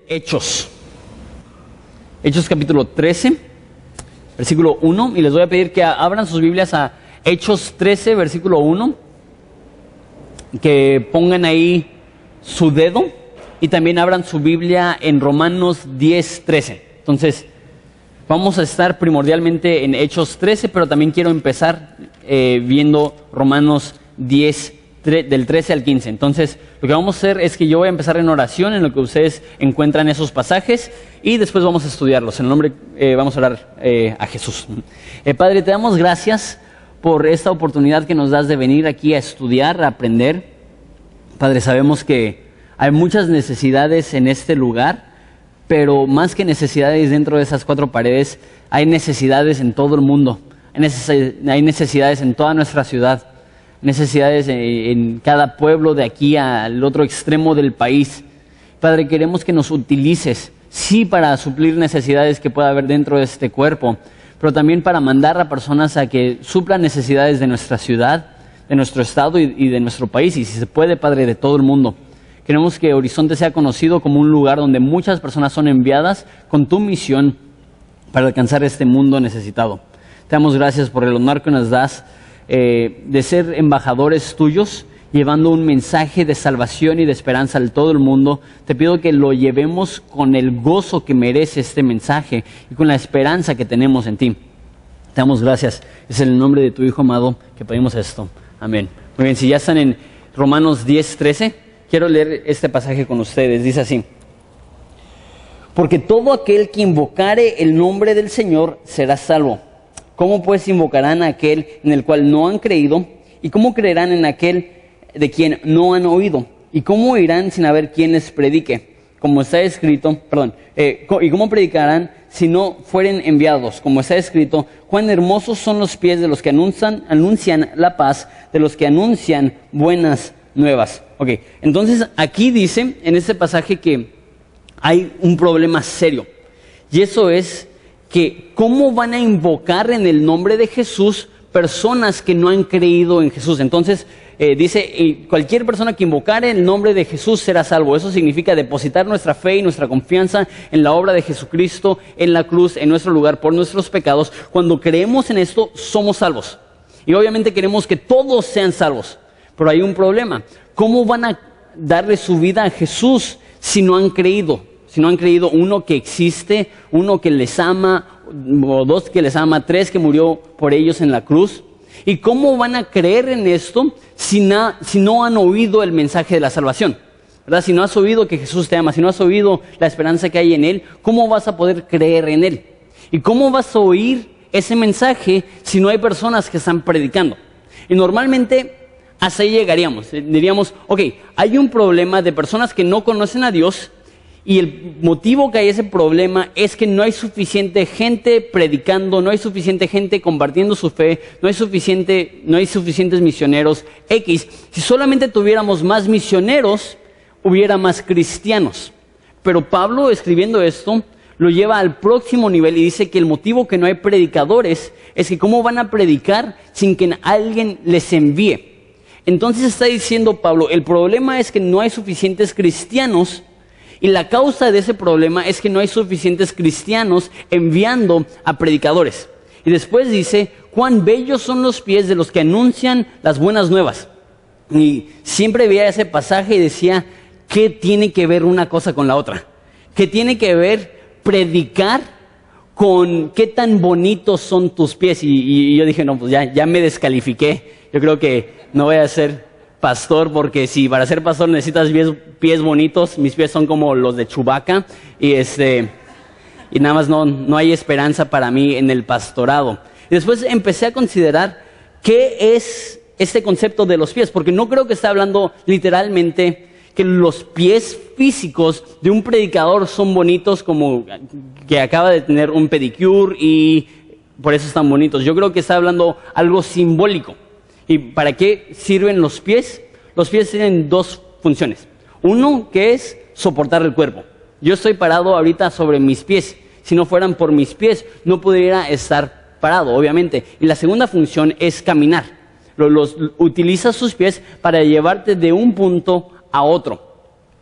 Hechos capítulo 13, versículo 1, y les voy a pedir que abran sus Biblias a Hechos 13, versículo 1, que pongan ahí su dedo y también abran su Biblia en Romanos 10, 13. Entonces, vamos a estar primordialmente en Hechos 13, pero también quiero empezar viendo Romanos 10, del 13 al 15. Entonces, lo que vamos a hacer es que yo voy a empezar en oración, en lo que ustedes encuentran esos pasajes, y después vamos a estudiarlos. En el nombre, vamos a orar a Jesús. Padre, te damos gracias por esta oportunidad que nos das de venir aquí a estudiar, a aprender. Padre, sabemos que hay muchas necesidades en este lugar, pero más que necesidades dentro de esas cuatro paredes, hay necesidades en todo el mundo. Hay necesidades en toda nuestra ciudad. Necesidades en cada pueblo de aquí al otro extremo del país. Padre, queremos que nos utilices, sí, para suplir necesidades que pueda haber dentro de este cuerpo, pero también para mandar a personas a que suplan necesidades de nuestra ciudad, de nuestro estado y de nuestro país, y si se puede, Padre, de todo el mundo. Queremos que Horizonte sea conocido como un lugar donde muchas personas son enviadas con tu misión para alcanzar este mundo necesitado. Te damos gracias por el honor que nos das de ser embajadores tuyos, llevando un mensaje de salvación y de esperanza a todo el mundo. Te pido que lo llevemos con el gozo que merece este mensaje y con la esperanza que tenemos en ti. Te damos gracias. Es en el nombre de tu Hijo amado que pedimos esto. Amén. Muy bien, si ya están en Romanos 10, 13, quiero leer este pasaje con ustedes. Dice así: porque todo aquel que invocare el nombre del Señor será salvo. ¿Cómo pues invocarán a aquel en el cual no han creído? ¿Y cómo creerán en aquel de quien no han oído? ¿Y cómo irán sin haber quien les predique? Como está escrito, ¿y cómo predicarán si no fueren enviados? Como está escrito, cuán hermosos son los pies de los que anuncian la paz, de los que anuncian buenas nuevas. Ok, entonces aquí dice en este pasaje que hay un problema serio, y eso es que cómo van a invocar en el nombre de Jesús personas que no han creído en Jesús. Entonces dice, cualquier persona que invocare el nombre de Jesús será salvo. Eso significa depositar nuestra fe y nuestra confianza en la obra de Jesucristo, en la cruz, en nuestro lugar, por nuestros pecados. Cuando creemos en esto, somos salvos. Y obviamente queremos que todos sean salvos. Pero hay un problema. ¿Cómo van a darle su vida a Jesús si no han creído? Si no han creído, uno, que existe, uno que les ama, o dos, que les ama, tres, que murió por ellos en la cruz. ¿Y cómo van a creer en esto si no han oído el mensaje de la salvación? ¿Verdad? Si no has oído que Jesús te ama, si no has oído la esperanza que hay en Él, ¿cómo vas a poder creer en Él? ¿Y cómo vas a oír ese mensaje si no hay personas que están predicando? Y normalmente hasta ahí llegaríamos. Diríamos, ok, hay un problema de personas que no conocen a Dios. Y el motivo que hay ese problema es que no hay suficiente gente predicando, no hay suficiente gente compartiendo su fe, no hay suficientes misioneros X. Si solamente tuviéramos más misioneros, hubiera más cristianos. Pero Pablo, escribiendo esto, lo lleva al próximo nivel y dice que el motivo que no hay predicadores es que cómo van a predicar sin que alguien les envíe. Entonces está diciendo Pablo, el problema es que no hay suficientes cristianos. Y la causa de ese problema es que no hay suficientes cristianos enviando a predicadores. Y después dice, cuán bellos son los pies de los que anuncian las buenas nuevas. Y siempre veía ese pasaje y decía, ¿qué tiene que ver una cosa con la otra? ¿Qué tiene que ver predicar con qué tan bonitos son tus pies? Y yo dije, no, pues ya me descalifiqué. Yo creo que no voy a ser pastor, porque si para ser pastor necesitas pies bonitos, mis pies son como los de Chewbacca, y nada más no hay esperanza para mí en el pastorado. Y después empecé a considerar qué es este concepto de los pies, porque no creo que esté hablando literalmente que los pies físicos de un predicador son bonitos, como que acaba de tener un pedicure y por eso están bonitos. Yo creo que está hablando algo simbólico. ¿Y para qué sirven los pies? Los pies tienen dos funciones. Uno, que es soportar el cuerpo. Yo estoy parado ahorita sobre mis pies. Si no fueran por mis pies, no pudiera estar parado, obviamente. Y la segunda función es caminar. Utilizas sus pies para llevarte de un punto a otro.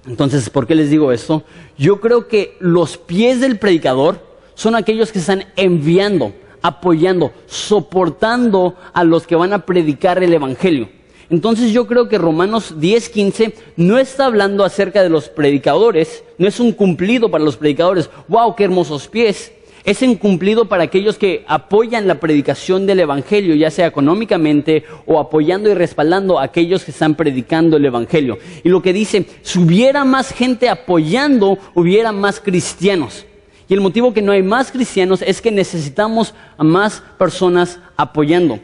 Entonces, ¿por qué les digo esto? Yo creo que los pies del predicador son aquellos que están enviando, apoyando, soportando a los que van a predicar el evangelio. Entonces yo creo que Romanos 10:15 no está hablando acerca de los predicadores, no es un cumplido para los predicadores. ¡Wow, qué hermosos pies! Es un cumplido para aquellos que apoyan la predicación del evangelio, ya sea económicamente o apoyando y respaldando a aquellos que están predicando el evangelio. Y lo que dice, si hubiera más gente apoyando, hubiera más cristianos. Y el motivo que no hay más cristianos es que necesitamos a más personas apoyando.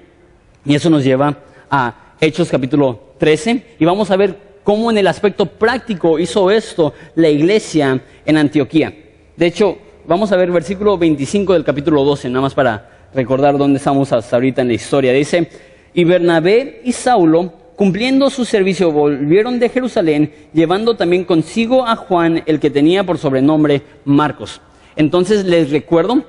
Y eso nos lleva a Hechos capítulo 13. Y vamos a ver cómo en el aspecto práctico hizo esto la iglesia en Antioquía. De hecho, vamos a ver versículo 25 del capítulo 12, nada más para recordar dónde estamos hasta ahorita en la historia. Dice, y Bernabé y Saulo, cumpliendo su servicio, volvieron de Jerusalén, llevando también consigo a Juan, el que tenía por sobrenombre Marcos. Entonces les recuerdo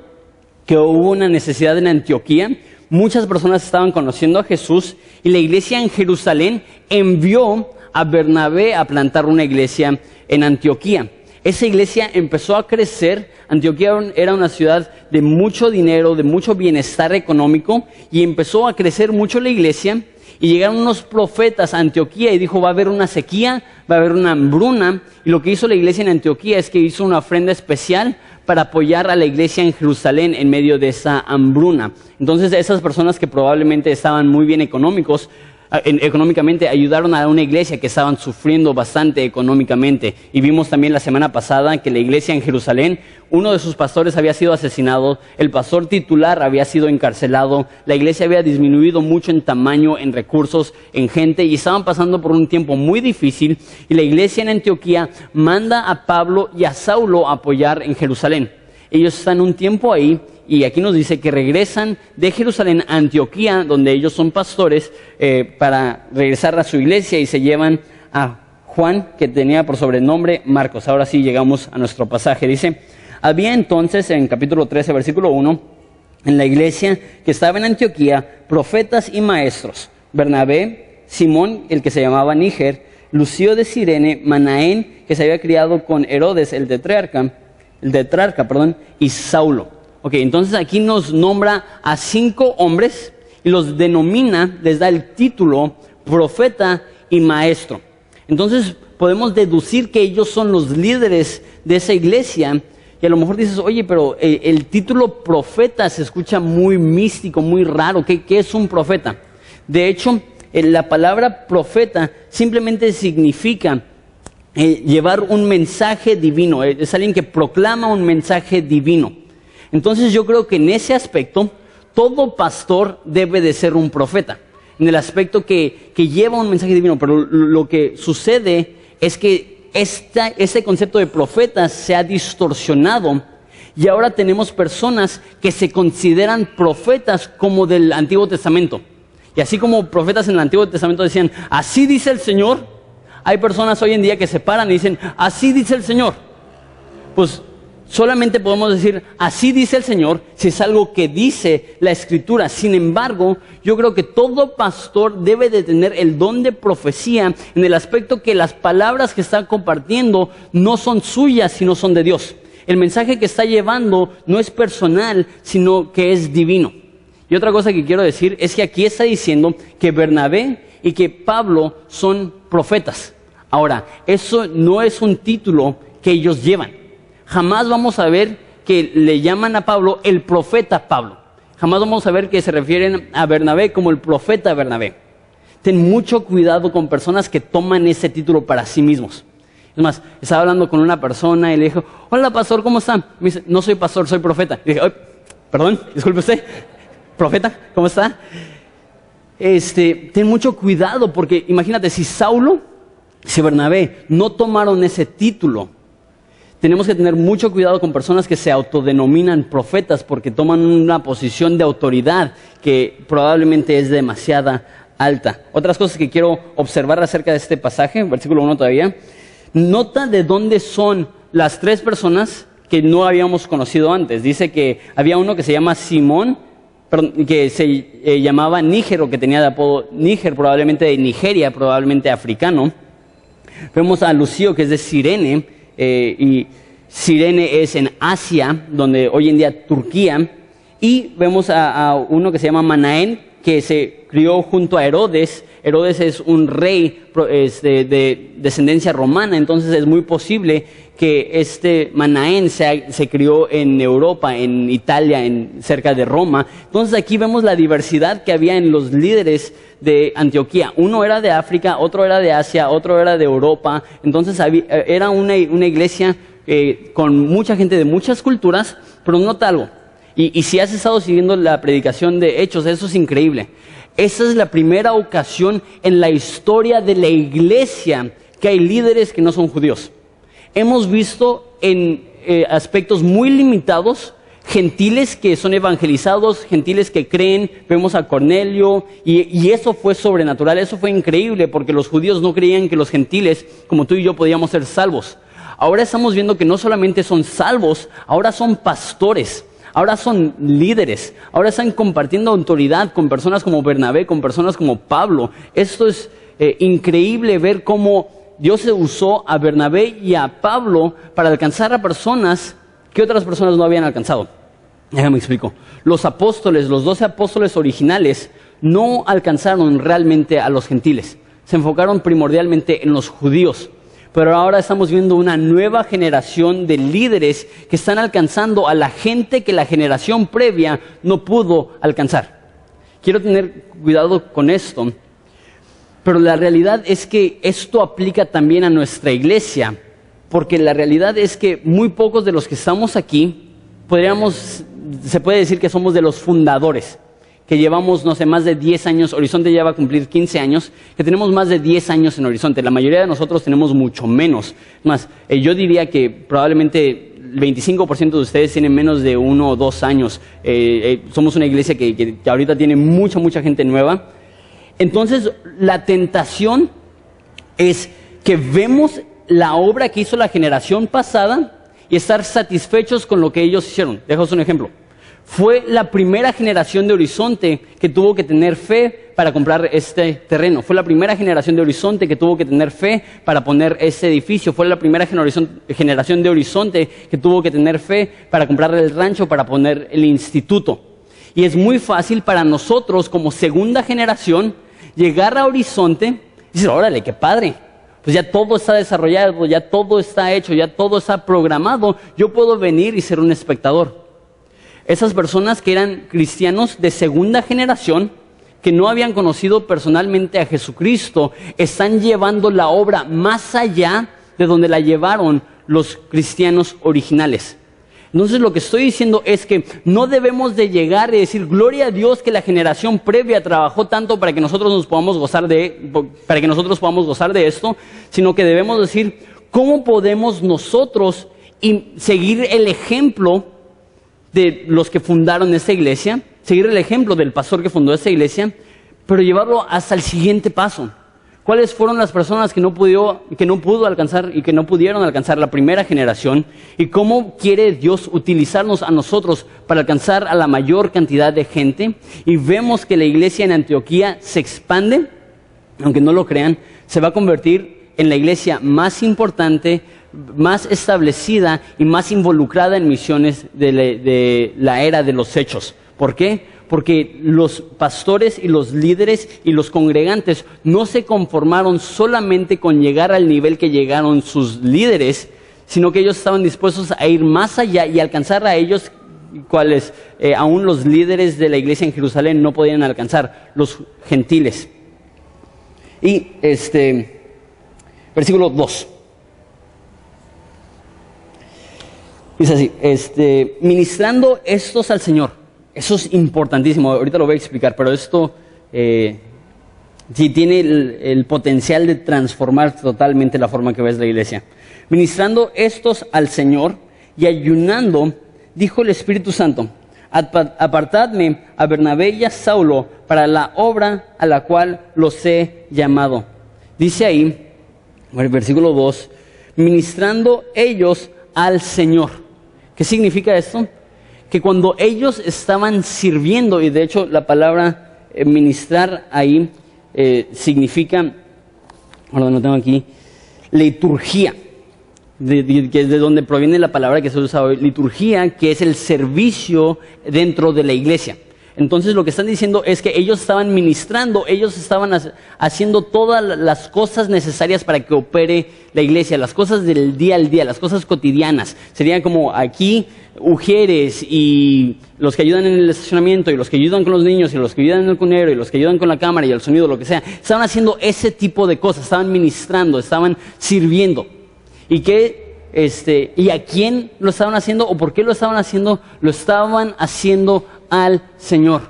que hubo una necesidad en Antioquía. Muchas personas estaban conociendo a Jesús y la iglesia en Jerusalén envió a Bernabé a plantar una iglesia en Antioquía. Esa iglesia empezó a crecer. Antioquía era una ciudad de mucho dinero, de mucho bienestar económico, y empezó a crecer mucho la iglesia. Y llegaron unos profetas a Antioquía y dijo, va a haber una sequía, va a haber una hambruna. Y lo que hizo la iglesia en Antioquía es que hizo una ofrenda especial para apoyar a la iglesia en Jerusalén en medio de esa hambruna. Entonces esas personas que probablemente estaban muy bien económicamente ayudaron a una iglesia que estaban sufriendo bastante económicamente. Y vimos también la semana pasada que la iglesia en Jerusalén, uno de sus pastores había sido asesinado, el pastor titular había sido encarcelado, la iglesia había disminuido mucho en tamaño, en recursos, en gente, y estaban pasando por un tiempo muy difícil. Y la iglesia en Antioquía manda a Pablo y a Saulo a apoyar en Jerusalén. Ellos están un tiempo ahí. Y aquí nos dice que regresan de Jerusalén a Antioquía, donde ellos son pastores, para regresar a su iglesia, y se llevan a Juan, que tenía por sobrenombre Marcos. Ahora sí llegamos a nuestro pasaje. Dice, había entonces en capítulo 13, versículo 1, en la iglesia que estaba en Antioquía, profetas y maestros: Bernabé, Simón, el que se llamaba Níger, Lucio de Cirene, Manaén, que se había criado con Herodes, el tetrarca, y Saulo. Ok, entonces aquí nos nombra a 5 hombres y los denomina, les da el título profeta y maestro. Entonces podemos deducir que ellos son los líderes de esa iglesia. Y a lo mejor dices, oye, pero el título profeta se escucha muy místico, muy raro. ¿Qué es un profeta? De hecho, la palabra profeta simplemente significa llevar un mensaje divino. Es alguien que proclama un mensaje divino. Entonces yo creo que en ese aspecto todo pastor debe de ser un profeta, en el aspecto que lleva un mensaje divino. Pero lo que sucede es que este concepto de profetas se ha distorsionado, y ahora tenemos personas que se consideran profetas como del Antiguo Testamento. Y así como profetas en el Antiguo Testamento decían, así dice el Señor, hay personas hoy en día que se paran y dicen, así dice el Señor. Pues solamente podemos decir, así dice el Señor, si es algo que dice la Escritura. Sin embargo, yo creo que todo pastor debe de tener el don de profecía, en el aspecto que las palabras que está compartiendo no son suyas, sino son de Dios. El mensaje que está llevando no es personal, sino que es divino. Y otra cosa que quiero decir es que aquí está diciendo que Bernabé y que Pablo son profetas. Ahora, eso no es un título que ellos llevan. Jamás vamos a ver que le llaman a Pablo el profeta Pablo. Jamás vamos a ver que se refieren a Bernabé como el profeta Bernabé. Ten mucho cuidado con personas que toman ese título para sí mismos. Es más, estaba hablando con una persona y le dijo, hola pastor, ¿cómo está? Me dice, no soy pastor, soy profeta. Y dije, perdón, disculpe usted, profeta, ¿cómo está? Ten mucho cuidado, porque imagínate, si Saulo, si Bernabé no tomaron ese título, tenemos que tener mucho cuidado con personas que se autodenominan profetas, porque toman una posición de autoridad que probablemente es demasiada alta. Otras cosas que quiero observar acerca de este pasaje, versículo 1 todavía. Nota de dónde son las 3 personas que no habíamos conocido antes. Dice que había uno que se llama Simón, que se llamaba Níger, o que tenía de apodo Níger, probablemente de Nigeria, probablemente africano. Vemos a Lucio, que es de Cirene, y Cirene es en Asia, donde hoy en día Turquía. Y vemos a uno que se llama Manaén, que se crió junto a Herodes. Herodes es un rey de descendencia romana, entonces es muy posible que este Manaén se crió en Europa, en Italia, cerca de Roma. Entonces aquí vemos la diversidad que había en los líderes de Antioquía. Uno era de África, otro era de Asia, otro era de Europa. Entonces era una iglesia con mucha gente de muchas culturas, pero nota algo. Y si has estado siguiendo la predicación de Hechos, eso es increíble. Esa es la primera ocasión en la historia de la iglesia que hay líderes que no son judíos. Hemos visto en aspectos muy limitados gentiles que son evangelizados, gentiles que creen. Vemos a Cornelio y eso fue sobrenatural, eso fue increíble porque los judíos no creían que los gentiles, como tú y yo, podíamos ser salvos. Ahora estamos viendo que no solamente son salvos, ahora son pastores. Ahora son líderes, ahora están compartiendo autoridad con personas como Bernabé, con personas como Pablo. Esto es increíble ver cómo Dios se usó a Bernabé y a Pablo para alcanzar a personas que otras personas no habían alcanzado. Déjame explico. Los apóstoles, los 12 apóstoles originales, no alcanzaron realmente a los gentiles. Se enfocaron primordialmente en los judíos. Pero ahora estamos viendo una nueva generación de líderes que están alcanzando a la gente que la generación previa no pudo alcanzar. Quiero tener cuidado con esto, pero la realidad es que esto aplica también a nuestra iglesia, porque la realidad es que muy pocos de los que estamos aquí, se puede decir que somos de los fundadores, que llevamos, no sé, más de 10 años, Horizonte ya va a cumplir 15 años, que tenemos más de 10 años en Horizonte. La mayoría de nosotros tenemos mucho menos. Más, yo diría que probablemente el 25% de ustedes tienen menos de 1 o 2 años. Somos una iglesia que ahorita tiene mucha gente nueva. Entonces, la tentación es que vemos la obra que hizo la generación pasada y estar satisfechos con lo que ellos hicieron. Dejaos un ejemplo. Fue la primera generación de Horizonte que tuvo que tener fe para comprar este terreno. Fue la primera generación de Horizonte que tuvo que tener fe para poner este edificio. Fue la primera generación de Horizonte que tuvo que tener fe para comprar el rancho, para poner el instituto. Y es muy fácil para nosotros, como segunda generación, llegar a Horizonte y decir, órale, qué padre. Pues ya todo está desarrollado, ya todo está hecho, ya todo está programado. Yo puedo venir y ser un espectador. Esas personas que eran cristianos de segunda generación, que no habían conocido personalmente a Jesucristo, están llevando la obra más allá de donde la llevaron los cristianos originales. Entonces lo que estoy diciendo es que no debemos de llegar y decir, gloria a Dios que la generación previa trabajó tanto para que nosotros nos podamos gozar de esto, sino que debemos decir, ¿cómo podemos nosotros seguir el ejemplo de los que fundaron esta iglesia, seguir el ejemplo del pastor que fundó esta iglesia, pero llevarlo hasta el siguiente paso? ¿Cuáles fueron las personas que no pudo alcanzar y que no pudieron alcanzar la primera generación? ¿Y cómo quiere Dios utilizarnos a nosotros para alcanzar a la mayor cantidad de gente? Y vemos que la iglesia en Antioquía se expande, aunque no lo crean, se va a convertir en la iglesia más importante, más establecida y más involucrada en misiones de la era de los hechos. ¿Por qué? Porque los pastores y los líderes y los congregantes no se conformaron solamente con llegar al nivel que llegaron sus líderes, sino que ellos estaban dispuestos a ir más allá y alcanzar a ellos, cuales aún los líderes de la iglesia en Jerusalén no podían alcanzar, los gentiles. Y versículo 2. Dice así, ministrando estos al Señor. Eso es importantísimo, ahorita lo voy a explicar, pero esto sí tiene el potencial de transformar totalmente la forma que ves la iglesia. Ministrando estos al Señor y ayunando, dijo el Espíritu Santo, apartadme a Bernabé y a Saulo para la obra a la cual los he llamado. Dice ahí, el versículo 2, ministrando ellos al Señor. ¿Qué significa esto? Que cuando ellos estaban sirviendo, y de hecho la palabra ministrar ahí significa, ahora no tengo aquí, liturgia, que es de donde proviene la palabra que se usa hoy, liturgia, que es el servicio dentro de la iglesia. Entonces lo que están diciendo es que ellos estaban ministrando, ellos estaban haciendo todas las cosas necesarias para que opere la iglesia, las cosas del día al día, las cosas cotidianas. Serían como aquí ujieres y los que ayudan en el estacionamiento y los que ayudan con los niños y los que ayudan en el cunero y los que ayudan con la cámara y el sonido, lo que sea. Estaban haciendo ese tipo de cosas, estaban ministrando, estaban sirviendo. ¿Y a quién lo estaban haciendo o por qué lo estaban haciendo? Lo estaban haciendo al Señor.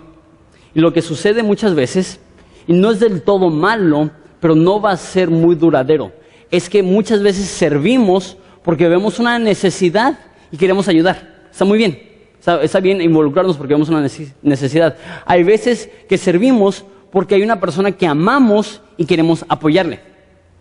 Y lo que sucede muchas veces, y no es del todo malo, pero no va a ser muy duradero, es que muchas veces servimos porque vemos una necesidad y queremos ayudar. Está muy bien, está bien involucrarnos porque vemos una necesidad. Hay veces que servimos porque hay una persona que amamos y queremos apoyarle.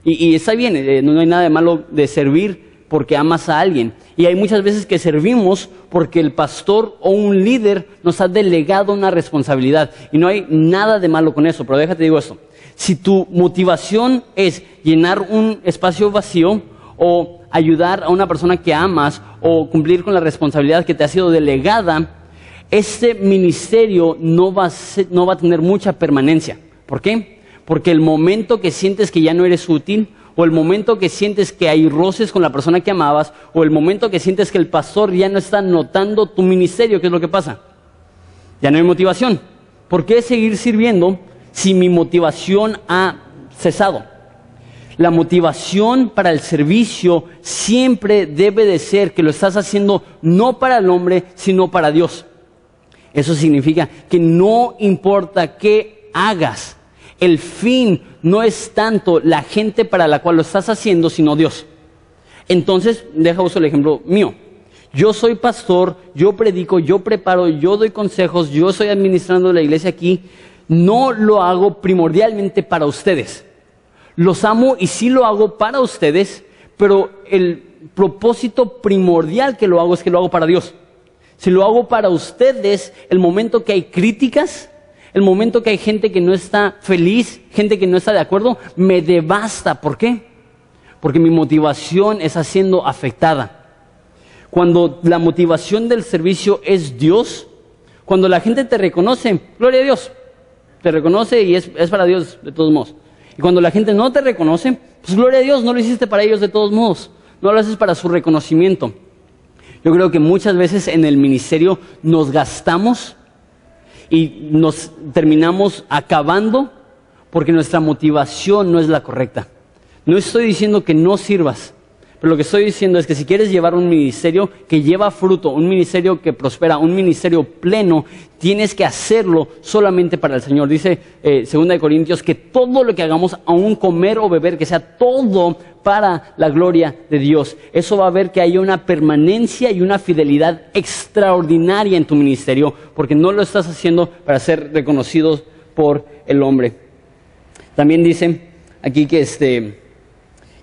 Y está bien, no hay nada de malo de servir porque amas a alguien. Y hay muchas veces que servimos porque el pastor o un líder nos ha delegado una responsabilidad. Y no hay nada de malo con eso, pero déjate digo esto. Si tu motivación es llenar un espacio vacío o ayudar a una persona que amas o cumplir con la responsabilidad que te ha sido delegada, este ministerio no va a tener mucha permanencia. ¿Por qué? Porque el momento que sientes que ya no eres útil, o el momento que sientes que hay roces con la persona que amabas, o el momento que sientes que el pastor ya no está notando tu ministerio, ¿qué es lo que pasa? Ya no hay motivación. ¿Por qué seguir sirviendo si mi motivación ha cesado? La motivación para el servicio siempre debe de ser que lo estás haciendo no para el hombre, sino para Dios. Eso significa que no importa qué hagas, el fin no es tanto la gente para la cual lo estás haciendo, sino Dios. Entonces, deja uso el ejemplo mío. Yo soy pastor, yo predico, yo preparo, yo doy consejos, yo estoy administrando la iglesia aquí. No lo hago primordialmente para ustedes. Los amo y sí lo hago para ustedes, pero el propósito primordial que lo hago es que lo hago para Dios. Si lo hago para ustedes, el momento que hay críticas, el momento que hay gente que no está feliz, gente que no está de acuerdo, me devasta. ¿Por qué? Porque mi motivación está siendo afectada. Cuando la motivación del servicio es Dios, cuando la gente te reconoce, gloria a Dios, te reconoce y es para Dios de todos modos. Y cuando la gente no te reconoce, pues gloria a Dios, no lo hiciste para ellos de todos modos, no lo haces para su reconocimiento. Yo creo que muchas veces en el ministerio nos gastamos y nos terminamos acabando porque nuestra motivación no es la correcta. No estoy diciendo que no sirvas, pero lo que estoy diciendo es que si quieres llevar un ministerio que lleva fruto, un ministerio que prospera, un ministerio pleno, tienes que hacerlo solamente para el Señor. Dice 2 Corintios que todo lo que hagamos, aun comer o beber, que sea todo para la gloria de Dios. Eso va a ver que haya una permanencia y una fidelidad extraordinaria en tu ministerio, porque no lo estás haciendo para ser reconocidos por el hombre. También dice aquí que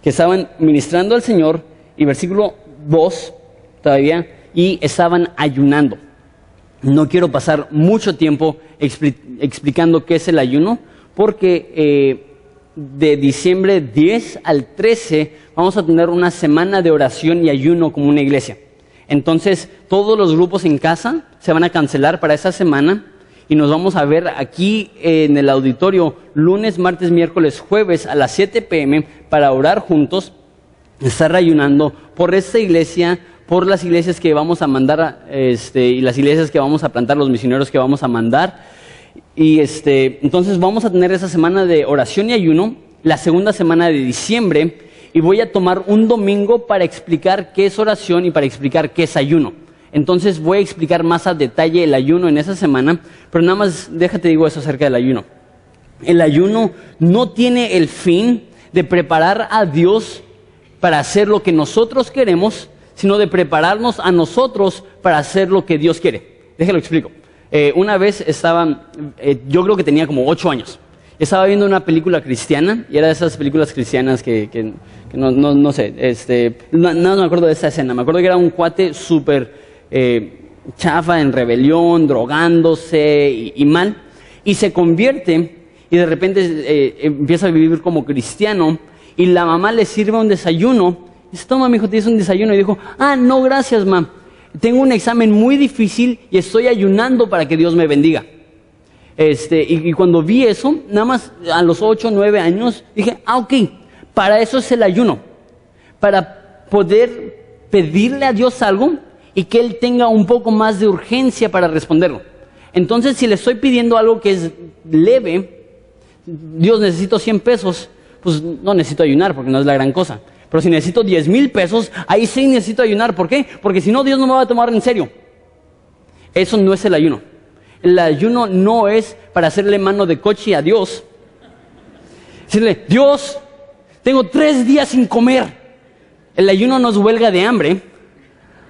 estaban ministrando al Señor, y versículo 2 todavía, y estaban ayunando. No quiero pasar mucho tiempo explicando qué es el ayuno, porque de diciembre 10 al 13 vamos a tener una semana de oración y ayuno como una iglesia. Entonces todos los grupos en casa se van a cancelar para esa semana y nos vamos a ver aquí en el auditorio lunes, martes, miércoles, jueves a las 7 p.m. para orar juntos, estar ayunando por esta iglesia, por las iglesias que vamos a mandar y las iglesias que vamos a plantar, los misioneros que vamos a mandar. Y entonces vamos a tener esa semana de oración y ayuno, la segunda semana de diciembre, y voy a tomar un domingo para explicar qué es oración y para explicar qué es ayuno. Entonces voy a explicar más a detalle el ayuno en esa semana, pero nada más déjate digo eso acerca del ayuno. El ayuno no tiene el fin de preparar a Dios para hacer lo que nosotros queremos, sino de prepararnos a nosotros para hacer lo que Dios quiere. Déjalo explico. Una vez yo creo que tenía como 8 años. Estaba viendo una película cristiana, y era de esas películas cristianas que no sé, no me acuerdo de esa escena. Me acuerdo que era un cuate súper chafa, en rebelión, drogándose y mal, y se convierte, y de repente empieza a vivir como cristiano, y la mamá le sirve un desayuno. Dice, toma, mijo, tienes un desayuno. Y dijo, no, gracias, ma. Tengo un examen muy difícil y estoy ayunando para que Dios me bendiga. Y cuando vi eso, nada más a los 8 o 9 años, dije, ok, para eso es el ayuno. Para poder pedirle a Dios algo y que Él tenga un poco más de urgencia para responderlo. Entonces, si le estoy pidiendo algo que es leve, Dios, necesito 100 pesos, pues no necesito ayunar porque no es la gran cosa. Pero si necesito 10,000 pesos, ahí sí necesito ayunar. ¿Por qué? Porque si no, Dios no me va a tomar en serio. Eso no es el ayuno. El ayuno no es para hacerle mano de coche a Dios. Decirle, Dios, tengo 3 días sin comer. El ayuno no es huelga de hambre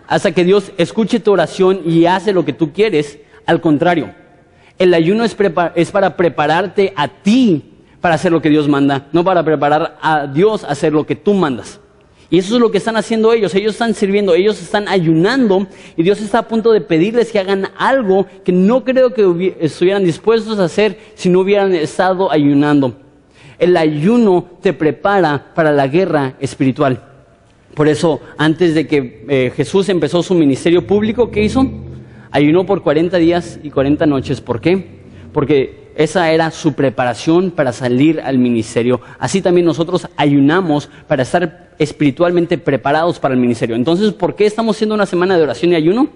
hasta que Dios escuche tu oración y hace lo que tú quieres. Al contrario, el ayuno es para prepararte a ti para hacer lo que Dios manda, no para preparar a Dios a hacer lo que tú mandas. Y eso es lo que están haciendo ellos. Ellos están sirviendo, ellos están ayunando y Dios está a punto de pedirles que hagan algo que no creo que estuvieran dispuestos a hacer si no hubieran estado ayunando. El ayuno te prepara para la guerra espiritual. Por eso, antes de que Jesús empezó su ministerio público, ¿qué hizo? Ayunó por 40 días y 40 noches. ¿Por qué? Porque esa era su preparación para salir al ministerio. Así también nosotros ayunamos para estar espiritualmente preparados para el ministerio. Entonces, ¿por qué estamos haciendo una semana de oración y ayuno?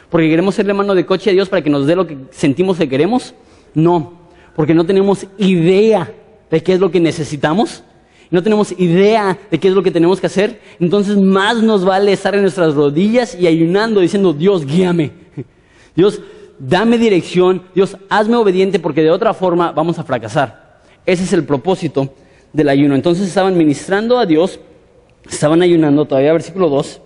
¿Porque queremos hacerle mano de coche a Dios para que nos dé lo que sentimos que queremos? No, porque no tenemos idea de qué es lo que necesitamos. No tenemos idea de qué es lo que tenemos que hacer. Entonces, más nos vale estar en nuestras rodillas y ayunando, diciendo, Dios, guíame. Dios, dame dirección. Dios, hazme obediente, porque de otra forma vamos a fracasar. Ese es el propósito del ayuno. Entonces estaban ministrando a Dios, estaban ayunando, todavía versículo 2,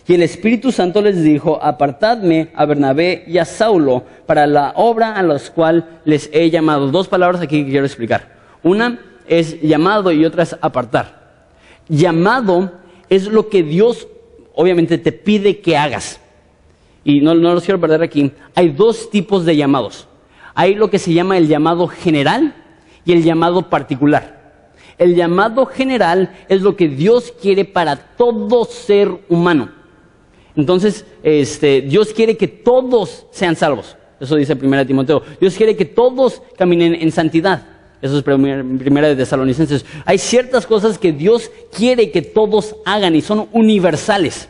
y el Espíritu Santo les dijo, apartadme a Bernabé y a Saulo para la obra a la cual les he llamado. 2 palabras aquí que quiero explicar. Una es llamado y otra es apartar. Llamado es lo que Dios obviamente te pide que hagas. Y no los quiero perder aquí. Hay 2 tipos de llamados. Hay lo que se llama el llamado general y el llamado particular. El llamado general es lo que Dios quiere para todo ser humano. Entonces, Dios quiere que todos sean salvos. Eso dice 1 Timoteo. Dios quiere que todos caminen en santidad. Eso es 1 de Tesalonicenses. Hay ciertas cosas que Dios quiere que todos hagan y son universales.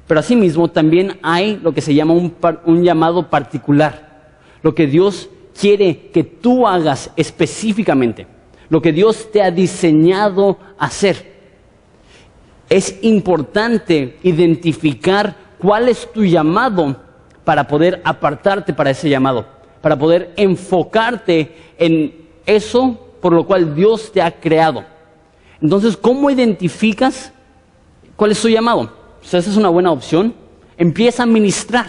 Pero asimismo también hay lo que se llama un llamado particular. Lo que Dios quiere que tú hagas específicamente. Lo que Dios te ha diseñado hacer. Es importante identificar cuál es tu llamado para poder apartarte para ese llamado. Para poder enfocarte en eso por lo cual Dios te ha creado. Entonces, ¿cómo identificas cuál es tu llamado? Pues esa es una buena opción. Empieza a ministrar,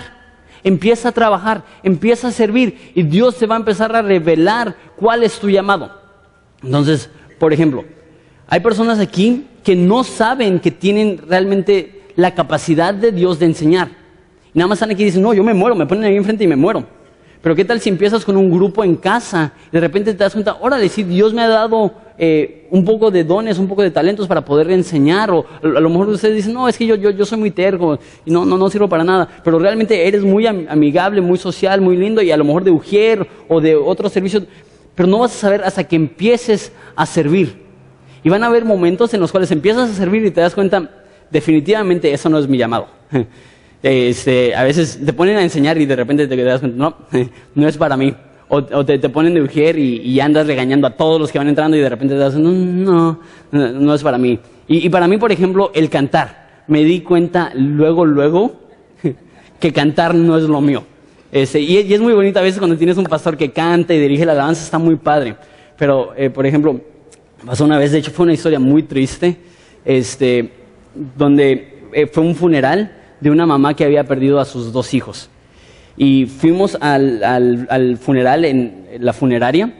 empieza a trabajar, empieza a servir y Dios te va a empezar a revelar cuál es tu llamado. Entonces, por ejemplo, hay personas aquí que no saben que tienen realmente la capacidad de Dios de enseñar. Y nada más están aquí y dicen, no, yo me muero, me ponen ahí enfrente y me muero. Pero ¿qué tal si empiezas con un grupo en casa y de repente te das cuenta, órale, sí, Dios me ha dado un poco de dones, un poco de talentos para poder enseñar? O a lo mejor ustedes dicen, no, es que yo soy muy terco y no sirvo para nada. Pero realmente eres muy amigable, muy social, muy lindo y a lo mejor de ujier o de otros servicios. Pero no vas a saber hasta que empieces a servir. Y van a haber momentos en los cuales empiezas a servir y te das cuenta, definitivamente eso no es mi llamado. A veces te ponen a enseñar y de repente te das cuenta, no es para mí. O te ponen de ujier y andas regañando a todos los que van entrando y de repente te das cuenta, no es para mí. Y para mí, por ejemplo, el cantar. Me di cuenta luego que cantar no es lo mío. Y es muy bonito a veces cuando tienes un pastor que canta y dirige la alabanza, está muy padre. Pero, por ejemplo, pasó una vez, de hecho fue una historia muy triste, donde fue un funeral de una mamá que había perdido a sus 2 hijos. Y fuimos al funeral en la funeraria,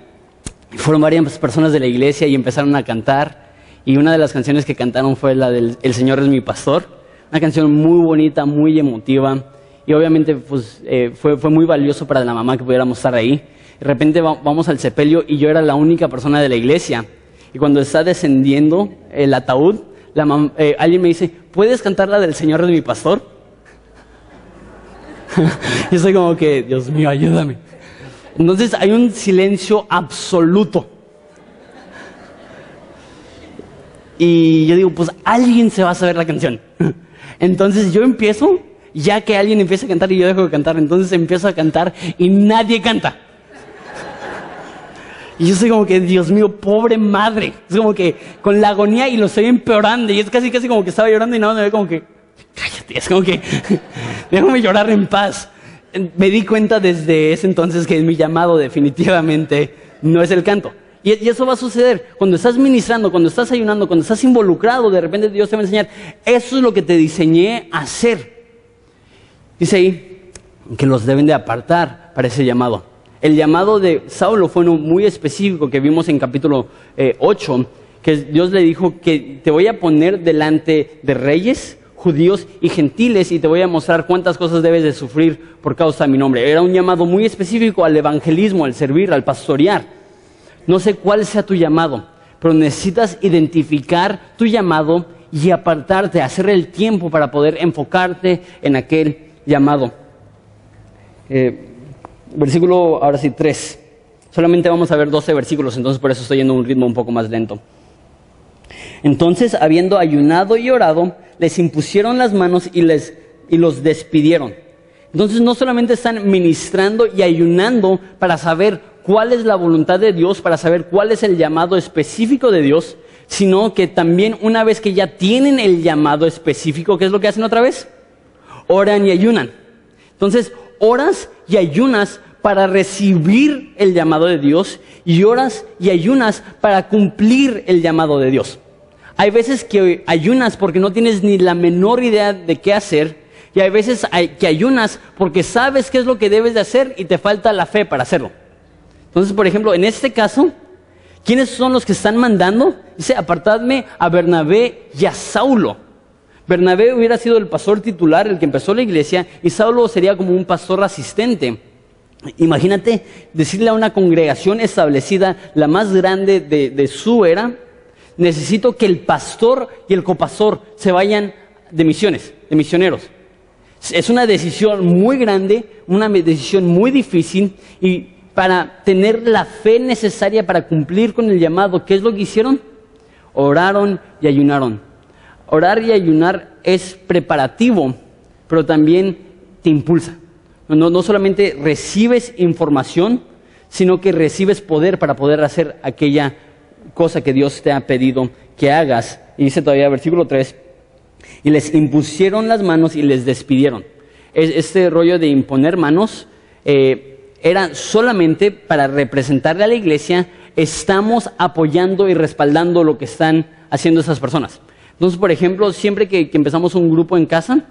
y fueron varias personas de la iglesia y empezaron a cantar, y una de las canciones que cantaron fue la del El Señor es mi pastor, una canción muy bonita, muy emotiva, y obviamente pues, fue muy valioso para la mamá que pudiéramos estar ahí. De repente vamos al sepelio y yo era la única persona de la iglesia, y cuando está descendiendo el ataúd, alguien me dice, ¿puedes cantar la del Señor de mi pastor? Yo soy como que, Dios mío, ayúdame. Entonces hay un silencio absoluto. Y yo digo, pues alguien se va a saber la canción. Entonces yo empiezo, ya que alguien empieza a cantar y yo dejo de cantar, entonces empiezo a cantar y nadie canta. Y yo soy como que, Dios mío, pobre madre. Es como que con la agonía y lo estoy empeorando. Y es casi como que estaba llorando y nada me ve como que, cállate. Es como que, déjame llorar en paz. Me di cuenta desde ese entonces que mi llamado definitivamente no es el canto. Y eso va a suceder cuando estás ministrando, cuando estás ayunando, cuando estás involucrado. De repente Dios te va a enseñar, eso es lo que te diseñé a hacer. Dice ahí que los deben de apartar para ese llamado. El llamado de Saulo fue uno muy específico que vimos en capítulo 8, que Dios le dijo que te voy a poner delante de reyes, judíos y gentiles y te voy a mostrar cuántas cosas debes de sufrir por causa de mi nombre. Era un llamado muy específico al evangelismo, al servir, al pastorear. No sé cuál sea tu llamado, pero necesitas identificar tu llamado y apartarte, hacer el tiempo para poder enfocarte en aquel llamado. Versículo, ahora sí, 3. Solamente vamos a ver 12 versículos, entonces por eso estoy yendo a un ritmo un poco más lento. Entonces, habiendo ayunado y orado, les impusieron las manos y los despidieron. Entonces, no solamente están ministrando y ayunando para saber cuál es la voluntad de Dios, para saber cuál es el llamado específico de Dios, sino que también una vez que ya tienen el llamado específico, ¿qué es lo que hacen otra vez? Oran y ayunan. Entonces, oras y ayunas para recibir el llamado de Dios y oras y ayunas para cumplir el llamado de Dios. Hay veces que ayunas porque no tienes ni la menor idea de qué hacer y hay veces que ayunas porque sabes qué es lo que debes de hacer y te falta la fe para hacerlo. Entonces, por ejemplo, en este caso, ¿quiénes son los que están mandando? Dice, apartadme a Bernabé y a Saulo. Bernabé hubiera sido el pastor titular, el que empezó la iglesia, y Saulo sería como un pastor asistente. Imagínate decirle a una congregación establecida, la más grande de su era, necesito que el pastor y el copastor se vayan de misiones, de misioneros. Es una decisión muy grande, una decisión muy difícil, y para tener la fe necesaria para cumplir con el llamado, ¿qué es lo que hicieron? Oraron y ayunaron. Orar y ayunar es preparativo, pero también te impulsa. No solamente recibes información, sino que recibes poder para poder hacer aquella cosa que Dios te ha pedido que hagas. Y dice todavía versículo 3, y les impusieron las manos y les despidieron. Este rollo de imponer manos era solamente para representarle a la iglesia, estamos apoyando y respaldando lo que están haciendo esas personas. Entonces, por ejemplo, siempre que empezamos un grupo en casa,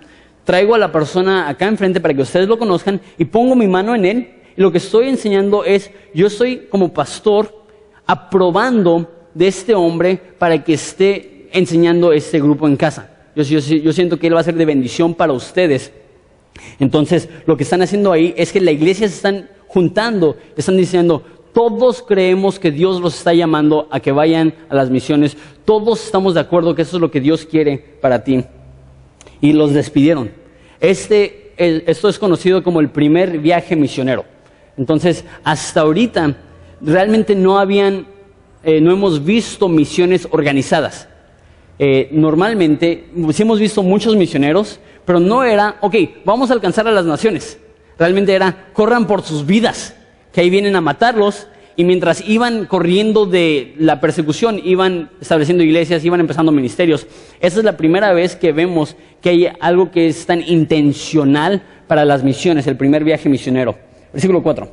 traigo a la persona acá enfrente para que ustedes lo conozcan y pongo mi mano en él. Y lo que estoy enseñando es, yo estoy como pastor aprobando de este hombre para que esté enseñando este grupo en casa. Yo siento que él va a ser de bendición para ustedes. Entonces, lo que están haciendo ahí es que la iglesia se están juntando, están diciendo, todos creemos que Dios los está llamando a que vayan a las misiones. Todos estamos de acuerdo que eso es lo que Dios quiere para ti. Y los despidieron. Esto es conocido como el primer viaje misionero. Entonces, hasta ahorita, realmente no hemos visto misiones organizadas. Normalmente, sí hemos visto muchos misioneros, pero no era, ok, vamos a alcanzar a las naciones. Realmente era, corran por sus vidas, que ahí vienen a matarlos, y mientras iban corriendo de la persecución, iban estableciendo iglesias, iban empezando ministerios. Esa es la primera vez que vemos que hay algo que es tan intencional para las misiones, el primer viaje misionero. Versículo 4.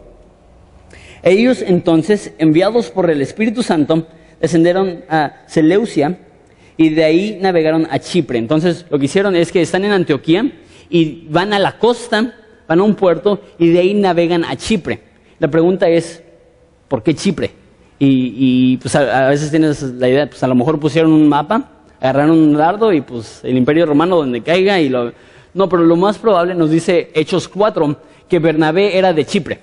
Ellos entonces, enviados por el Espíritu Santo, descendieron a Seleucia y de ahí navegaron a Chipre. Entonces lo que hicieron es que están en Antioquía y van a la costa, van a un puerto y de ahí navegan a Chipre. La pregunta es, ¿por qué Chipre? Y pues a veces tienes la idea, pues a lo mejor pusieron un mapa, agarraron un dardo y pues el Imperio Romano donde caiga y lo... No, pero lo más probable, nos dice Hechos 4, que Bernabé era de Chipre.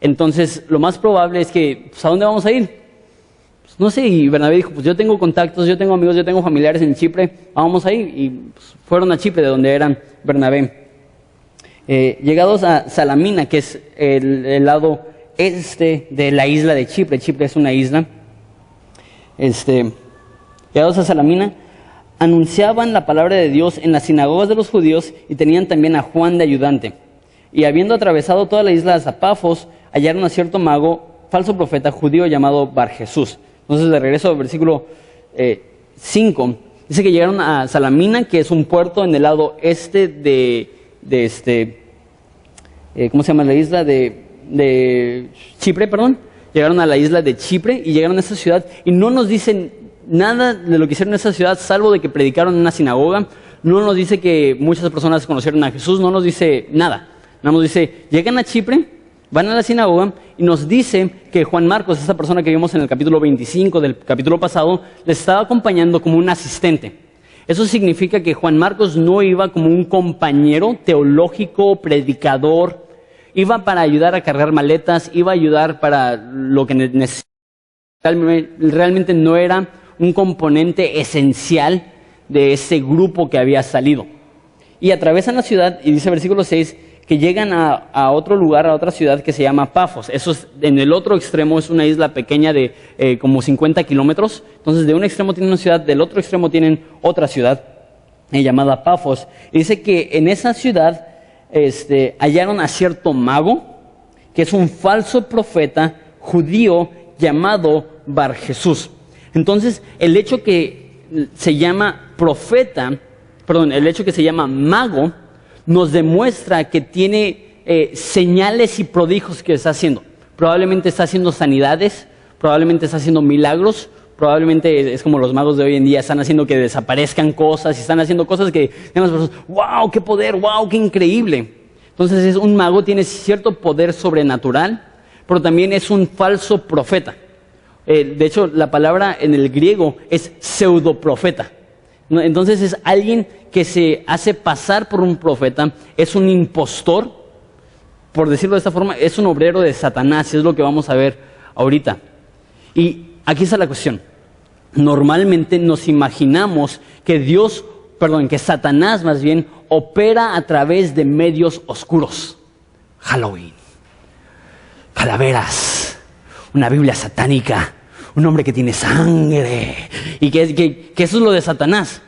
Entonces, lo más probable es que, pues, ¿a dónde vamos a ir? pues, no sé, y Bernabé dijo, pues yo tengo contactos, yo tengo amigos, yo tengo familiares en Chipre, vamos ahí, y pues, fueron a Chipre, de donde eran Bernabé. Llegados a Salamina, que es el lado este de la isla de Chipre. Chipre es una isla. Llegados a Salamina, anunciaban la palabra de Dios en las sinagogas de los judíos y tenían también a Juan de ayudante. Y habiendo atravesado toda la isla de Pafos, hallaron a cierto mago, falso profeta judío llamado Barjesús. Entonces, de regreso al versículo 5, dice que llegaron a Salamina, que es un puerto en el lado este ¿cómo se llama la isla? De Chipre, perdón. Llegaron a la isla de Chipre y llegaron a esa ciudad y no nos dicen nada de lo que hicieron en esa ciudad, salvo de que predicaron en una sinagoga. No nos dice que muchas personas conocieron a Jesús, no nos dice nada. Nada nos dice, llegan a Chipre, van a la sinagoga y nos dice que Juan Marcos, esa persona que vimos en el capítulo 25 del capítulo pasado, les estaba acompañando como un asistente. Eso significa que Juan Marcos no iba como un compañero teológico, predicador, iba para ayudar a cargar maletas, iba a ayudar para lo que necesitaba. Realmente no era un componente esencial de ese grupo que había salido. Y atravesan la ciudad, y dice versículo 6, que llegan a otro lugar, a otra ciudad que se llama Pafos. Eso es, en el otro extremo es una isla pequeña de como 50 kilómetros. Entonces, de un extremo tienen una ciudad, del otro extremo tienen otra ciudad llamada Pafos. Y dice que en esa ciudad hallaron a cierto mago, que es un falso profeta judío llamado Barjesús. Entonces, el hecho que se llama el hecho que se llama mago, nos demuestra que tiene señales y prodigios que está haciendo. Probablemente está haciendo sanidades, probablemente está haciendo milagros, probablemente es como los magos de hoy en día, están haciendo que desaparezcan cosas, y están haciendo cosas que las personas, wow, qué poder, wow, qué increíble. Entonces es un mago, tiene cierto poder sobrenatural, pero también es un falso profeta. De hecho, la palabra en el griego es pseudoprofeta. Entonces es alguien que se hace pasar por un profeta, es un impostor, por decirlo de esta forma, es un obrero de Satanás, y es lo que vamos a ver ahorita. Y aquí está la cuestión. Normalmente nos imaginamos que Satanás más bien opera a través de medios oscuros. Halloween, calaveras, una Biblia satánica, un hombre que tiene sangre, y que eso es lo de Satanás.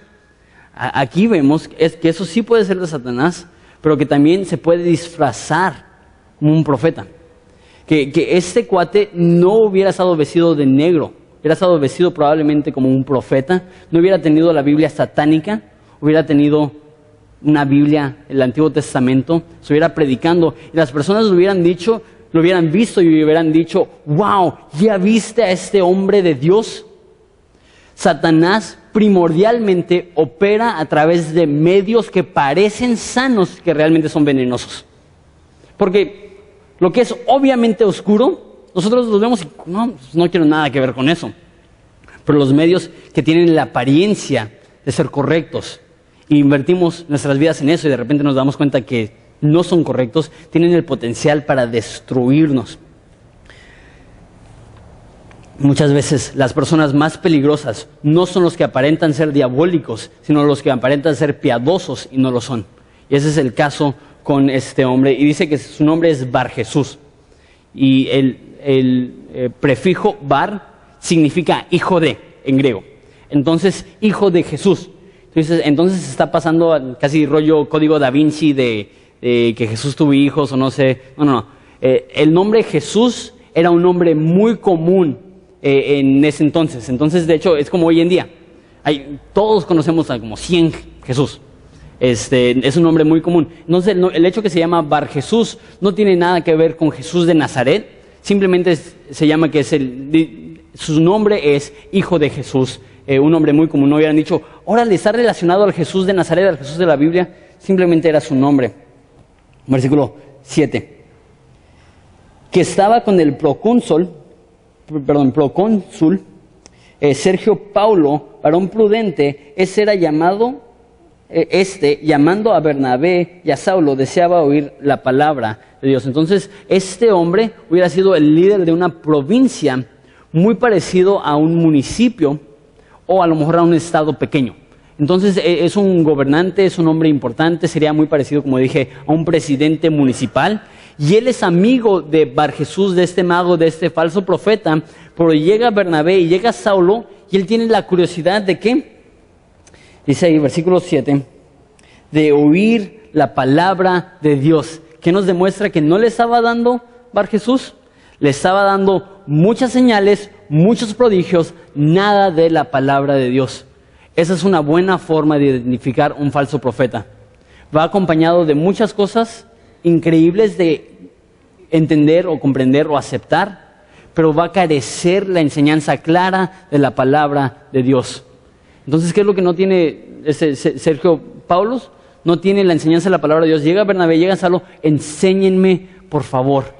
Aquí vemos que eso sí puede ser de Satanás, pero que también se puede disfrazar como un profeta. Que este cuate no hubiera estado vestido de negro, hubiera estado vestido probablemente como un profeta, no hubiera tenido la Biblia satánica, hubiera tenido una Biblia, el Antiguo Testamento, se hubiera predicando, y las personas lo hubieran visto y hubieran dicho, wow, ¿ya viste a este hombre de Dios? Satanás primordialmente opera a través de medios que parecen sanos, que realmente son venenosos. Porque lo que es obviamente oscuro, nosotros los vemos y no quiero nada que ver con eso. Pero los medios que tienen la apariencia de ser correctos, e invertimos nuestras vidas en eso y de repente nos damos cuenta que no son correctos, tienen el potencial para destruirnos. Muchas veces las personas más peligrosas no son los que aparentan ser diabólicos, sino los que aparentan ser piadosos y no lo son. Y ese es el caso con este hombre. Y dice que su nombre es Barjesús. Y el prefijo Bar significa hijo de, en griego. Entonces, hijo de Jesús. Entonces se está pasando casi rollo código da Vinci de que Jesús tuvo hijos o no sé. No. El nombre Jesús era un nombre muy común en ese entonces. Entonces, de hecho, es como hoy en día. Todos conocemos a como 100 Jesús. Es un nombre muy común. Entonces, el hecho que se llama Bar Jesús no tiene nada que ver con Jesús de Nazaret. Simplemente se llama que su nombre es Hijo de Jesús. Un nombre muy común. No hubieran dicho, órale, está relacionado al Jesús de Nazaret, al Jesús de la Biblia. Simplemente era su nombre. Versículo 7. Que estaba con el procónsul Sergio Paulo, varón prudente, ese era llamando a Bernabé y a Saulo, deseaba oír la palabra de Dios. Entonces, este hombre hubiera sido el líder de una provincia muy parecido a un municipio o a lo mejor a un estado pequeño. Entonces es un gobernante, es un hombre importante, sería muy parecido, como dije, a un presidente municipal. Y él es amigo de Bar Jesús, de este mago, de este falso profeta. Pero llega Bernabé y llega Saulo y él tiene la curiosidad de ¿qué? Dice ahí, versículo 7, de oír la palabra de Dios. ¿Qué nos demuestra que no le estaba dando Bar Jesús? Le estaba dando muchas señales, muchos prodigios, nada de la palabra de Dios. Esa es una buena forma de identificar un falso profeta. Va acompañado de muchas cosas increíbles de entender o comprender o aceptar, pero va a carecer la enseñanza clara de la palabra de Dios. Entonces, ¿qué es lo que no tiene Sergio Paulos? No tiene la enseñanza de la palabra de Dios. Llega Bernabé, llega Saulo, enséñenme, por favor.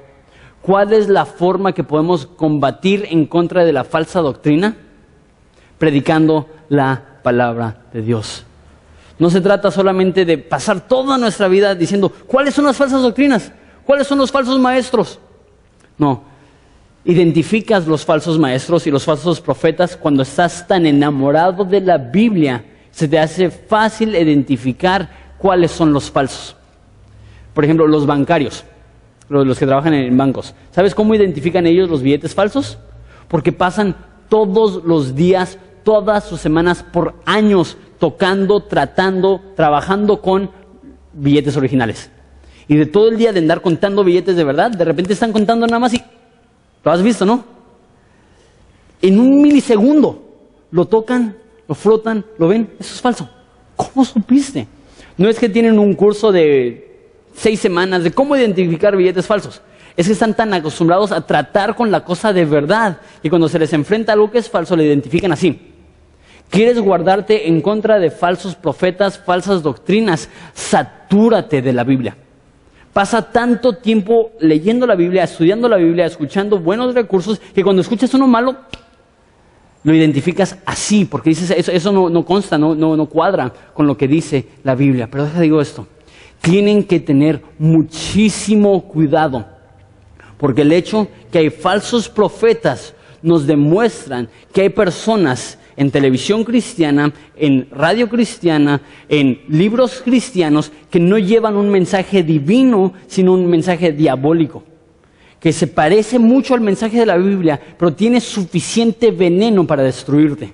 ¿Cuál es la forma que podemos combatir en contra de la falsa doctrina? Predicando la palabra de Dios. No se trata solamente de pasar toda nuestra vida diciendo ¿cuáles son las falsas doctrinas? ¿Cuáles son los falsos maestros? No. Identificas los falsos maestros y los falsos profetas cuando estás tan enamorado de la Biblia. Se te hace fácil identificar cuáles son los falsos. Por ejemplo, los bancarios, los que trabajan en bancos. ¿Sabes cómo identifican ellos los billetes falsos? Porque pasan todos los días, todas sus semanas, por años, tocando, tratando, trabajando con billetes originales. Y de todo el día de andar contando billetes de verdad, de repente están contando nada más y... ¿Lo has visto, no? En un milisegundo lo tocan, lo frotan, lo ven. Eso es falso. ¿Cómo supiste? No es que tienen un curso de 6 semanas de cómo identificar billetes falsos. Es que están tan acostumbrados a tratar con la cosa de verdad. Y cuando se les enfrenta algo que es falso, lo identifican así. ¿Quieres guardarte en contra de falsos profetas, falsas doctrinas? Satúrate de la Biblia. Pasa tanto tiempo leyendo la Biblia, estudiando la Biblia, escuchando buenos recursos, que cuando escuchas uno malo, lo identificas así, porque dices, eso no consta, no cuadra con lo que dice la Biblia. Pero digo esto, tienen que tener muchísimo cuidado, porque el hecho que hay falsos profetas nos demuestran que hay personas en televisión cristiana, en radio cristiana, en libros cristianos que no llevan un mensaje divino, sino un mensaje diabólico, que se parece mucho al mensaje de la Biblia, pero tiene suficiente veneno para destruirte.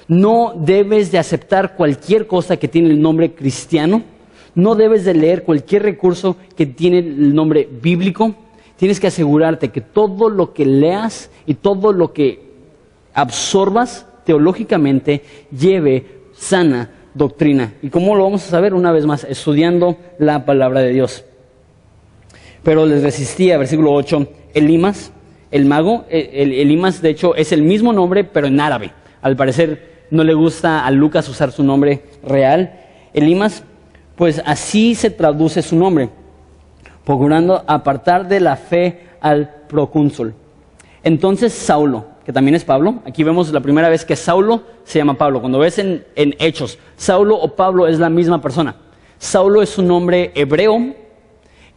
No debes de aceptar cualquier cosa que tiene el nombre cristiano, no debes de leer cualquier recurso que tiene el nombre bíblico. Tienes que asegurarte que todo lo que leas y todo lo que absorbas teológicamente lleve sana doctrina. ¿Y cómo lo vamos a saber? Una vez más, estudiando la palabra de Dios. Pero les resistía, versículo 8, Elimas, el mago. Elimas, de hecho, es el mismo nombre, pero en árabe. Al parecer no le gusta a Lucas usar su nombre real. Elimas, pues así se traduce su nombre, procurando apartar de la fe al procónsul. Entonces Saulo, que también es Pablo, aquí vemos la primera vez que Saulo se llama Pablo. Cuando ves en Hechos, Saulo o Pablo es la misma persona. Saulo es un nombre hebreo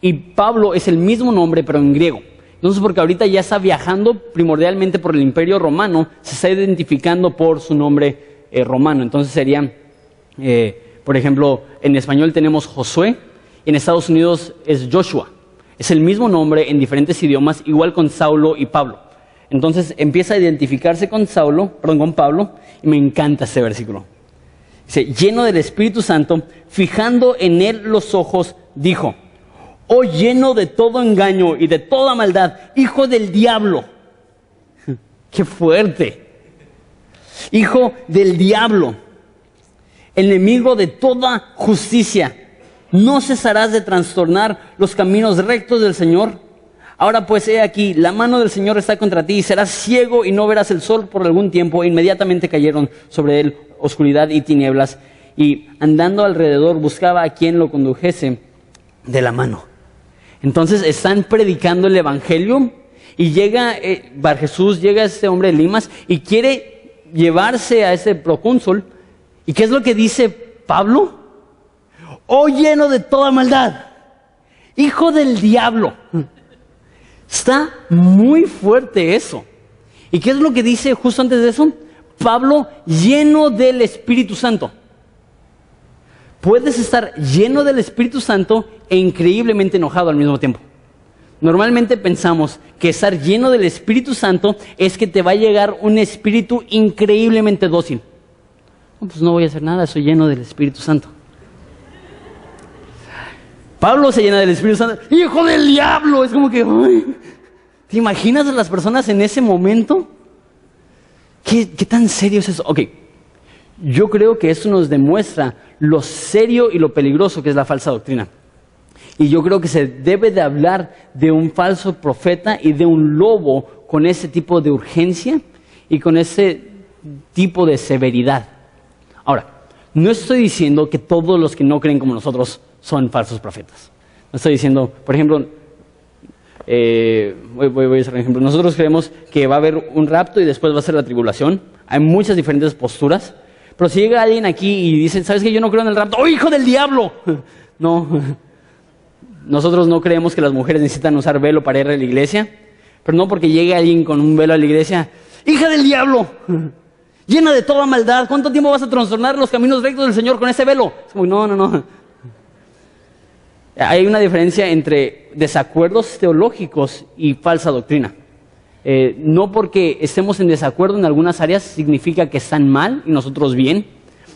y Pablo es el mismo nombre pero en griego. Entonces, porque ahorita ya está viajando primordialmente por el Imperio Romano, se está identificando por su nombre romano. Entonces sería, por ejemplo, en español tenemos Josué, en Estados Unidos es Joshua. Es el mismo nombre en diferentes idiomas, igual con Saulo y Pablo. Entonces empieza a identificarse con Pablo, y me encanta este versículo. Dice, lleno del Espíritu Santo, fijando en él los ojos, dijo, oh lleno de todo engaño y de toda maldad, hijo del diablo. ¡Qué fuerte! Hijo del diablo, enemigo de toda justicia, ¿no cesarás de trastornar los caminos rectos del Señor? Ahora pues he aquí, la mano del Señor está contra ti, y serás ciego y no verás el sol por algún tiempo. E inmediatamente cayeron sobre él oscuridad y tinieblas, y andando alrededor buscaba a quien lo condujese de la mano. Entonces están predicando el evangelio, y llega Bar Jesús, llega este hombre Elimas, y quiere llevarse a ese procónsul. ¿Y qué es lo que dice Pablo? Oh lleno de toda maldad, hijo del diablo. Está muy fuerte eso. ¿Y qué es lo que dice justo antes de eso? Pablo, lleno del Espíritu Santo. Puedes estar lleno del Espíritu Santo e increíblemente enojado al mismo tiempo. Normalmente pensamos que estar lleno del Espíritu Santo es que te va a llegar un espíritu increíblemente dócil. No, pues no voy a hacer nada, soy lleno del Espíritu Santo. Pablo se llena del Espíritu Santo. ¡Hijo del diablo! Es como que... ¡ay! ¿Te imaginas a las personas en ese momento? ¿Qué tan serio es eso? Ok, yo creo que eso nos demuestra lo serio y lo peligroso que es la falsa doctrina. Y yo creo que se debe de hablar de un falso profeta y de un lobo con ese tipo de urgencia y con ese tipo de severidad. Ahora, no estoy diciendo que todos los que no creen como nosotros son falsos profetas. No estoy diciendo, por ejemplo... voy a hacer un ejemplo. Nosotros creemos que va a haber un rapto y después va a ser la tribulación. Hay muchas diferentes posturas. Pero si llega alguien aquí y dice, ¿sabes qué? Yo no creo en el rapto. ¡Oh, hijo del diablo! No. Nosotros no creemos que las mujeres necesitan usar velo para ir a la iglesia. Pero no porque llegue alguien con un velo a la iglesia. ¡Hija del diablo! Llena de toda maldad. ¿Cuánto tiempo vas a trastornar los caminos rectos del Señor con ese velo? Es como, no. Hay una diferencia entre desacuerdos teológicos y falsa doctrina. No porque estemos en desacuerdo en algunas áreas significa que están mal y nosotros bien.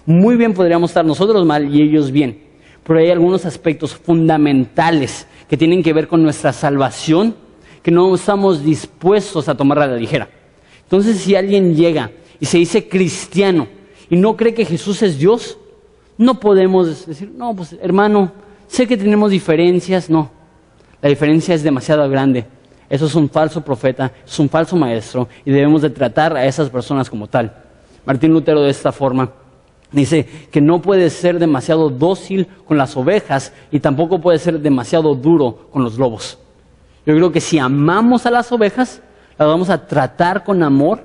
Muy bien podríamos estar nosotros mal y ellos bien. Pero hay algunos aspectos fundamentales que tienen que ver con nuestra salvación que no estamos dispuestos a tomar a la ligera. Entonces, si alguien llega y se dice cristiano y no cree que Jesús es Dios, no podemos decir, no, pues hermano, sé que tenemos diferencias. No, la diferencia es demasiado grande. Eso es un falso profeta, es un falso maestro y debemos de tratar a esas personas como tal. Martín Lutero de esta forma dice que no puede ser demasiado dócil con las ovejas y tampoco puede ser demasiado duro con los lobos. Yo creo que si amamos a las ovejas, las vamos a tratar con amor,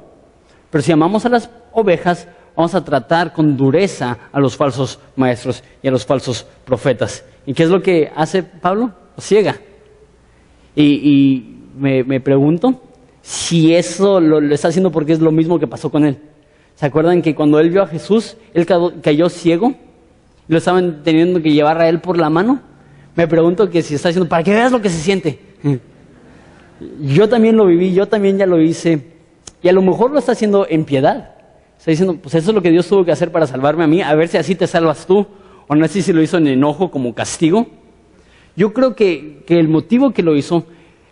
pero si amamos a las ovejas, vamos a tratar con dureza a los falsos maestros y a los falsos profetas. ¿Y qué es lo que hace Pablo? Los ciega. Y me pregunto si eso lo está haciendo porque es lo mismo que pasó con él. ¿Se acuerdan que cuando él vio a Jesús, él cayó ciego? Lo estaban teniendo que llevar a él por la mano. Me pregunto que si está haciendo para que veas lo que se siente. Yo también lo viví, yo también ya lo hice. Y a lo mejor lo está haciendo en piedad. Está diciendo, pues eso es lo que Dios tuvo que hacer para salvarme a mí, a ver si así te salvas tú. O no sé si lo hizo en enojo como castigo. Yo creo que el motivo que lo hizo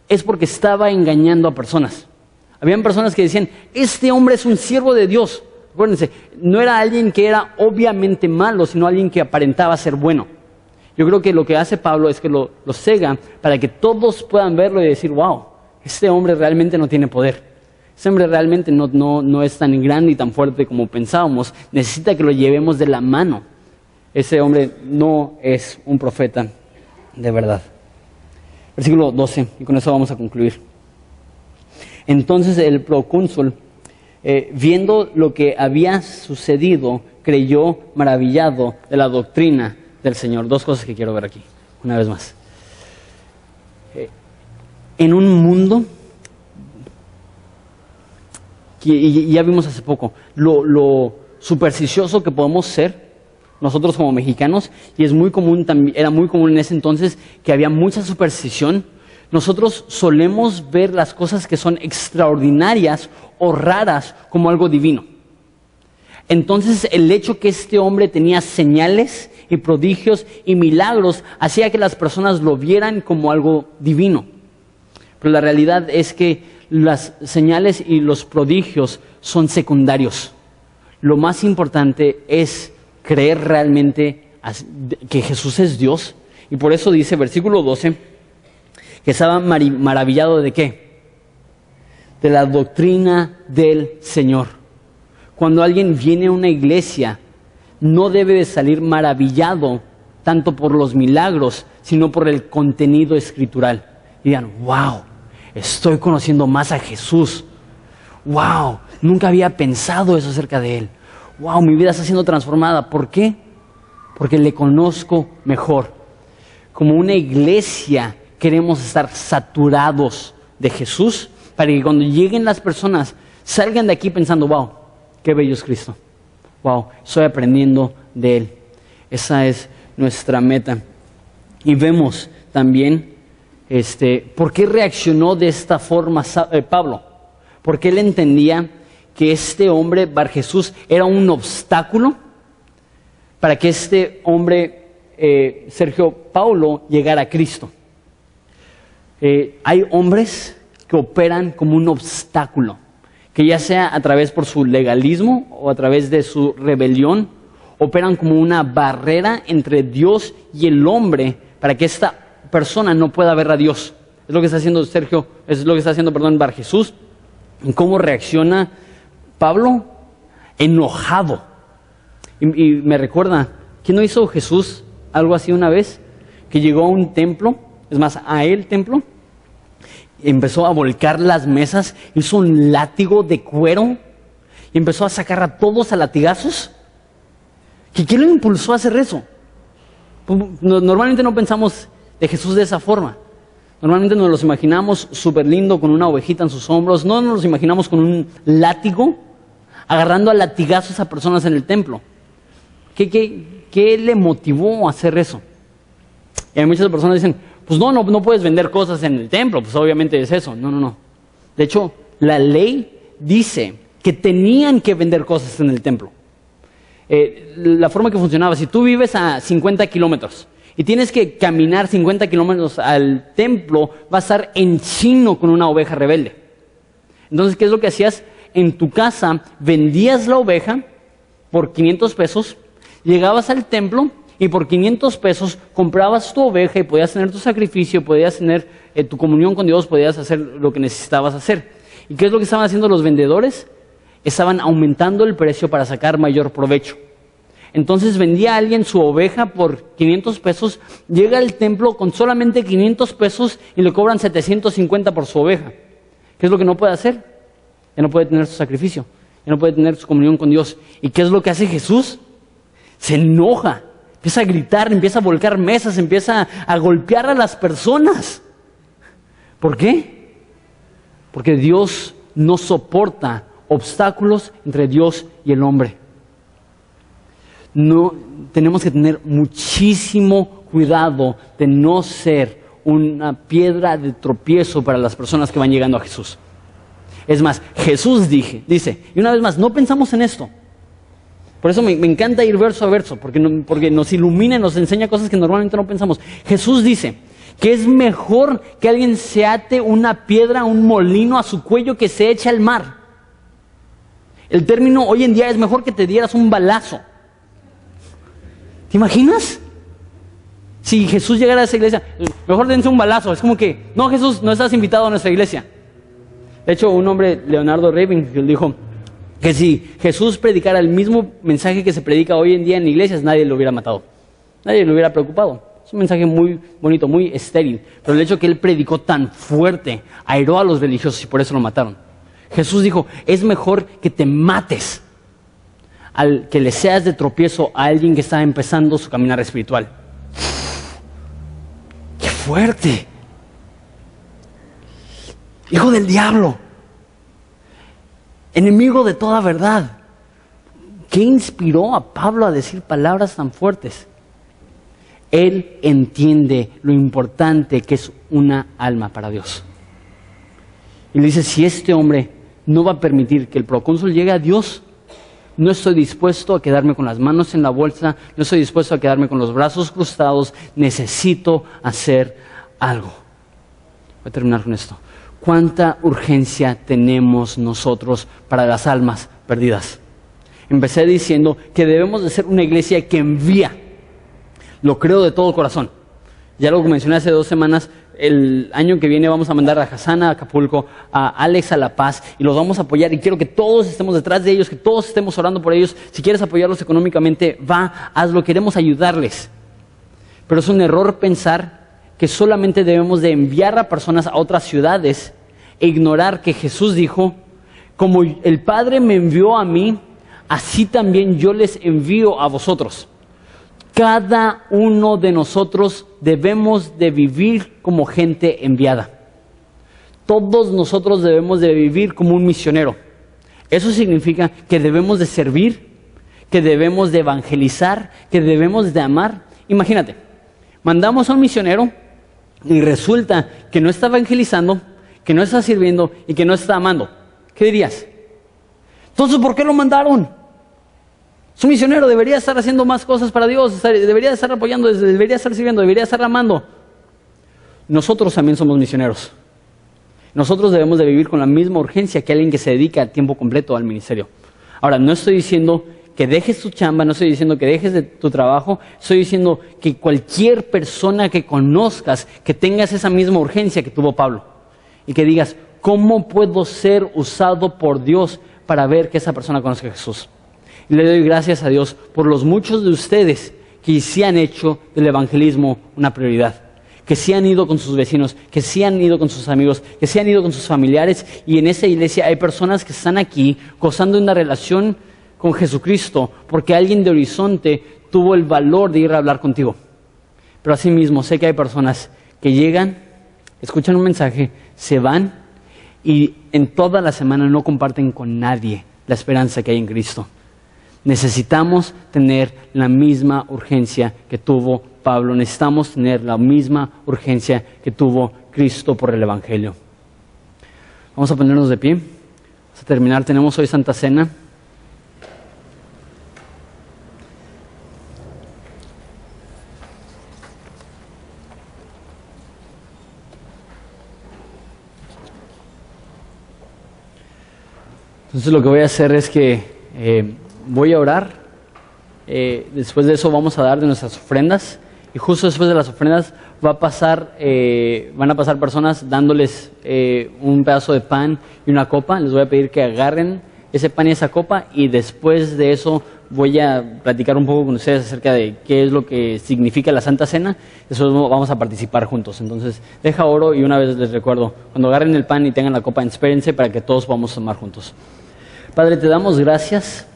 es porque estaba engañando a personas. Habían personas que decían, este hombre es un siervo de Dios. Acuérdense, no era alguien que era obviamente malo, sino alguien que aparentaba ser bueno. Yo creo que lo que hace Pablo es que lo cega para que todos puedan verlo y decir, wow, este hombre realmente no tiene poder. Este hombre realmente no es tan grande y tan fuerte como pensábamos. Necesita que lo llevemos de la mano. Ese hombre no es un profeta de verdad. Versículo 12, y con eso vamos a concluir. Entonces el procónsul, viendo lo que había sucedido, creyó maravillado de la doctrina del Señor. Dos cosas que quiero ver aquí, una vez más. En un mundo, y ya vimos hace poco, lo supersticioso que podemos ser nosotros como mexicanos, y es muy común, era muy común en ese entonces que había mucha superstición. Nosotros solemos ver las cosas que son extraordinarias o raras como algo divino. Entonces el hecho que este hombre tenía señales y prodigios y milagros hacía que las personas lo vieran como algo divino. Pero la realidad es que las señales y los prodigios son secundarios. Lo más importante es creer realmente que Jesús es Dios. Y por eso dice, versículo 12, que estaba maravillado ¿de qué? De la doctrina del Señor. Cuando alguien viene a una iglesia, no debe de salir maravillado tanto por los milagros, sino por el contenido escritural. Y digan, wow, estoy conociendo más a Jesús. Wow, nunca había pensado eso acerca de Él. Wow, mi vida está siendo transformada. ¿Por qué? Porque le conozco mejor. Como una iglesia queremos estar saturados de Jesús para que cuando lleguen las personas salgan de aquí pensando, wow, qué bello es Cristo. Wow, estoy aprendiendo de Él. Esa es nuestra meta. Y vemos también por qué reaccionó de esta forma Pablo. Porque él entendía que este hombre, Bar Jesús, era un obstáculo para que este hombre, Sergio Paulo, llegara a Cristo. Hay hombres que operan como un obstáculo, que ya sea a través por su legalismo o a través de su rebelión, operan como una barrera entre Dios y el hombre para que esta persona no pueda ver a Dios. Es lo que está haciendo Bar Jesús. ¿Y cómo reacciona Pablo? Enojado. Y me recuerda, ¿quién no hizo Jesús algo así una vez? Que llegó a un templo, es más, a el templo, empezó a volcar las mesas, hizo un látigo de cuero y empezó a sacar a todos a latigazos. ¿Quién lo impulsó a hacer eso? Normalmente no pensamos de Jesús de esa forma. Normalmente nos los imaginamos súper lindo con una ovejita en sus hombros. No nos los imaginamos con un látigo agarrando a latigazos a personas en el templo. ¿Qué le motivó a hacer eso? Y hay muchas personas que dicen, pues no puedes vender cosas en el templo, pues obviamente es eso. No. De hecho, la ley dice que tenían que vender cosas en el templo. La forma que funcionaba, si tú vives a 50 kilómetros y tienes que caminar 50 kilómetros al templo, vas a estar en chino con una oveja rebelde. Entonces, ¿qué es lo que hacías? En tu casa vendías la oveja por 500 pesos, llegabas al templo y por 500 pesos comprabas tu oveja y podías tener tu sacrificio, podías tener tu comunión con Dios, podías hacer lo que necesitabas hacer. ¿Y qué es lo que estaban haciendo los vendedores? Estaban aumentando el precio para sacar mayor provecho. Entonces vendía a alguien su oveja por 500 pesos, llega al templo con solamente 500 pesos y le cobran 750 por su oveja. ¿Qué es lo que no puede hacer? Ya no puede tener su sacrificio, ya no puede tener su comunión con Dios. ¿Y qué es lo que hace Jesús? Se enoja, empieza a gritar, empieza a volcar mesas, empieza a golpear a las personas. ¿Por qué? Porque Dios no soporta obstáculos entre Dios y el hombre. No, tenemos que tener muchísimo cuidado de no ser una piedra de tropiezo para las personas que van llegando a Jesús. Es más, Jesús dice, y una vez más, no pensamos en esto. Por eso me encanta ir verso a verso, porque nos ilumina y nos enseña cosas que normalmente no pensamos. Jesús dice que es mejor que alguien se ate una piedra, un molino a su cuello que se eche al mar. El término hoy en día es mejor que te dieras un balazo. ¿Te imaginas? Si Jesús llegara a esa iglesia, mejor dense un balazo. Es como que, no, Jesús, no estás invitado a nuestra iglesia. De hecho, un hombre, Leonardo Ravenhill, dijo que si Jesús predicara el mismo mensaje que se predica hoy en día en iglesias, nadie lo hubiera matado. Nadie lo hubiera preocupado. Es un mensaje muy bonito, muy estéril. Pero el hecho que él predicó tan fuerte airó a los religiosos y por eso lo mataron. Jesús dijo, es mejor que te mates al que le seas de tropiezo a alguien que está empezando su caminar espiritual. ¡Qué fuerte! Hijo del diablo, enemigo de toda verdad. ¿Qué inspiró a Pablo a decir palabras tan fuertes? Él entiende lo importante que es una alma para Dios. Y le dice, si este hombre no va a permitir que el procónsul llegue a Dios, no estoy dispuesto a quedarme con las manos en la bolsa, no estoy dispuesto a quedarme con los brazos cruzados, necesito hacer algo. Voy a terminar con esto. ¿Cuánta urgencia tenemos nosotros para las almas perdidas? Empecé diciendo que debemos de ser una iglesia que envía. Lo creo de todo corazón. Ya lo mencioné hace 2 semanas. El año que viene vamos a mandar a Hassan a Acapulco, a Alex a La Paz, y los vamos a apoyar. Y quiero que todos estemos detrás de ellos, que todos estemos orando por ellos. Si quieres apoyarlos económicamente, hazlo, queremos ayudarles. Pero es un error pensar que solamente debemos de enviar a personas a otras ciudades e ignorar que Jesús dijo, como el Padre me envió a mí, así también yo les envío a vosotros. Cada uno de nosotros debemos de vivir como gente enviada. Todos nosotros debemos de vivir como un misionero. Eso significa que debemos de servir, que debemos de evangelizar, que debemos de amar. Imagínate, mandamos a un misionero y resulta que no está evangelizando, que no está sirviendo y que no está amando. ¿Qué dirías? Entonces, ¿por qué lo mandaron? Es un misionero, debería estar haciendo más cosas para Dios, debería estar apoyando, debería estar sirviendo, debería estar amando. Nosotros también somos misioneros. Nosotros debemos de vivir con la misma urgencia que alguien que se dedica a tiempo completo al ministerio. Ahora, no estoy diciendo que dejes tu chamba, no estoy diciendo que dejes de tu trabajo, estoy diciendo que cualquier persona que conozcas, que tengas esa misma urgencia que tuvo Pablo, y que digas, ¿cómo puedo ser usado por Dios para ver que esa persona conozca a Jesús? Y le doy gracias a Dios por los muchos de ustedes que sí han hecho del evangelismo una prioridad, que sí han ido con sus vecinos, que sí han ido con sus amigos, que sí han ido con sus familiares, y en esa iglesia hay personas que están aquí gozando de una relación con Jesucristo, porque alguien de Horizonte tuvo el valor de ir a hablar contigo. Pero asimismo sé que hay personas que llegan, escuchan un mensaje, se van y en toda la semana no comparten con nadie la esperanza que hay en Cristo. Necesitamos tener la misma urgencia que tuvo Pablo, necesitamos tener la misma urgencia que tuvo Cristo por el Evangelio. Vamos a ponernos de pie, vamos a terminar, tenemos hoy Santa Cena. Entonces lo que voy a hacer es que voy a orar, después de eso vamos a dar de nuestras ofrendas y justo después de las ofrendas van a pasar personas dándoles un pedazo de pan y una copa. Les voy a pedir que agarren ese pan y esa copa y después de eso voy a platicar un poco con ustedes acerca de qué es lo que significa la Santa Cena. Después vamos a participar juntos. Entonces deja oro y una vez les recuerdo, cuando agarren el pan y tengan la copa, espérense para que todos podamos tomar juntos. Padre, te damos gracias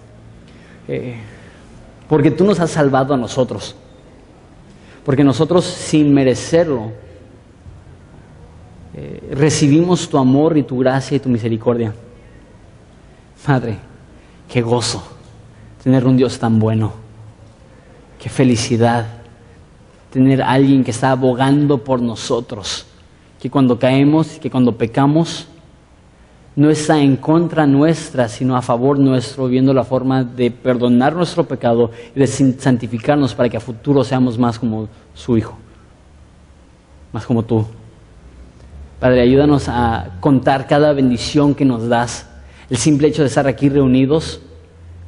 porque tú nos has salvado a nosotros, porque nosotros sin merecerlo recibimos tu amor y tu gracia y tu misericordia. Padre, qué gozo tener un Dios tan bueno, qué felicidad tener a alguien que está abogando por nosotros, que cuando caemos, que cuando pecamos, no está en contra nuestra, sino a favor nuestro, viendo la forma de perdonar nuestro pecado y de santificarnos para que a futuro seamos más como su Hijo, más como tú. Padre, ayúdanos a contar cada bendición que nos das. El simple hecho de estar aquí reunidos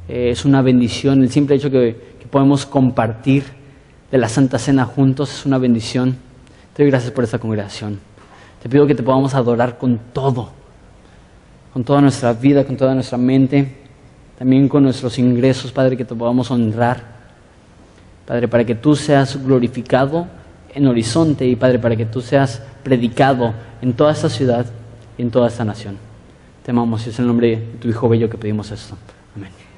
es una bendición. El simple hecho que podemos compartir de la Santa Cena juntos es una bendición. Te doy gracias por esta congregación. Te pido que te podamos adorar con todo, con toda nuestra vida, con toda nuestra mente, también con nuestros ingresos, Padre, que te podamos honrar, Padre, para que tú seas glorificado en Horizonte y, Padre, para que tú seas predicado en toda esta ciudad y en toda esta nación. Te amamos y es en el nombre de tu Hijo bello que pedimos esto. Amén.